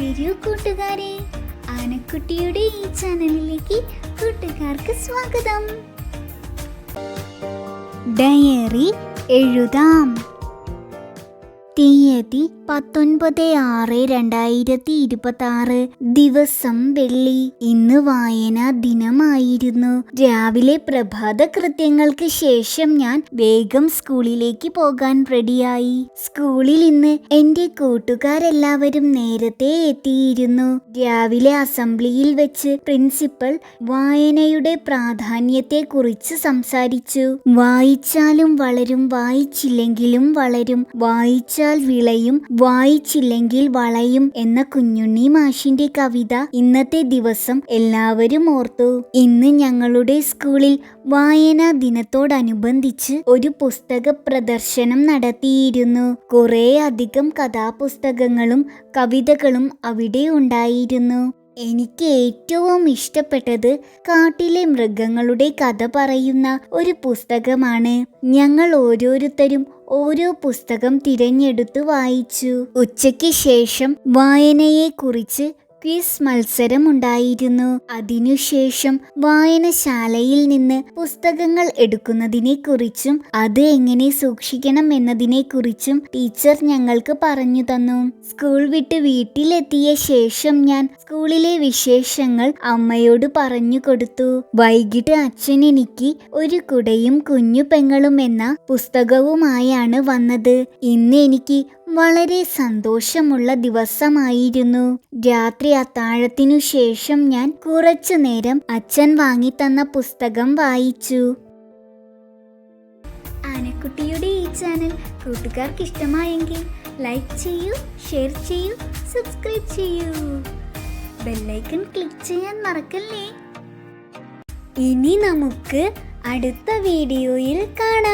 വരൂ കൂട്ടുകാരെ, ആനക്കുട്ടിയുടെ ഈ ചാനലിലേക്ക് കൂട്ടുകാർക്ക് സ്വാഗതം. ഡയറി എഴുതാം. തീയതി 19/6/2026, ദിവസം വെള്ളി. ഇന്ന് വായനാ ദിനമായിരുന്നു. രാവിലെ പ്രഭാത കൃത്യങ്ങൾക്ക് ശേഷം ഞാൻ വേഗം സ്കൂളിലേക്ക് പോകാൻ റെഡിയായി. സ്കൂളിൽ ഇന്ന് എന്റെ കൂട്ടുകാരെല്ലാവരും നേരത്തെ എത്തിയിരുന്നു. രാവിലെ അസംബ്ലിയിൽ വെച്ച് പ്രിൻസിപ്പൽ വായനയുടെ പ്രാധാന്യത്തെക്കുറിച്ച് സംസാരിച്ചു. വായിച്ചാലും വളരും, വായിച്ചില്ലെങ്കിലും വളരും, വായിച്ചാൽ വിളയും, വായിച്ചില്ലെങ്കിൽ വളയും എന്ന കുഞ്ഞുണ്ണി മാഷിന്റെ കവിത ഇന്നത്തെ ദിവസം എല്ലാവരും ഓർത്തു. ഇന്ന് ഞങ്ങളുടെ സ്കൂളിൽ വായനാ ദിനത്തോടനുബന്ധിച്ച് ഒരു പുസ്തക പ്രദർശനം നടത്തിയിരുന്നു. കുറേ അധികം കഥാപുസ്തകങ്ങളും കവിതകളും അവിടെ ഉണ്ടായിരുന്നു. എനിക്ക് ഏറ്റവും ഇഷ്ടപ്പെട്ടത് കാട്ടിലെ മൃഗങ്ങളുടെ കഥ പറയുന്ന ഒരു പുസ്തകമാണ്. ഞങ്ങൾ ഓരോരുത്തരും ഓരോ പുസ്തകം തിരഞ്ഞെടുത്ത് വായിച്ചു. ഉച്ചയ്ക്ക് ശേഷം വായനയെക്കുറിച്ച് ക്വിസ് മത്സരം ഉണ്ടായിരുന്നു. അതിനുശേഷം വായനശാലയിൽ നിന്ന് പുസ്തകങ്ങൾ എടുക്കുന്നതിനെ കുറിച്ചും അത് എങ്ങനെ സൂക്ഷിക്കണം എന്നതിനെ കുറിച്ചും ടീച്ചർ ഞങ്ങൾക്ക് പറഞ്ഞു തന്നു. സ്കൂൾ വിട്ട് വീട്ടിലെത്തിയ ശേഷം ഞാൻ സ്കൂളിലെ വിശേഷങ്ങൾ അമ്മയോട് പറഞ്ഞു കൊടുത്തു. വൈകിട്ട് അച്ഛൻ എനിക്ക് ഒരു കുടയും കുഞ്ഞു പെങ്ങളും എന്ന പുസ്തകവുമായാണ് വന്നത്. ഇന്ന് എനിക്ക് വളരെ സന്തോഷമുള്ള ദിവസമായിരുന്നു. രാത്രി അത്താഴത്തിനു ശേഷം ഞാൻ കുറച്ചു നേരം അച്ഛൻ വാങ്ങിത്തന്ന പുസ്തകം വായിച്ചു. ആനക്കുട്ടിയുടെ ഈ ചാനൽ കൂട്ടുകാർക്ക് ഇഷ്ടമായെങ്കിൽ ലൈക്ക് ചെയ്യൂ, ഷെയർ ചെയ്യൂ, സബ്സ്ക്രൈബ് ചെയ്യൂ. ബെല്ലൈക്കൺ ക്ലിക്ക് ചെയ്യാൻ മറക്കല്ലേ. ഇനി നമുക്ക് അടുത്ത വീഡിയോയിൽ കാണാം.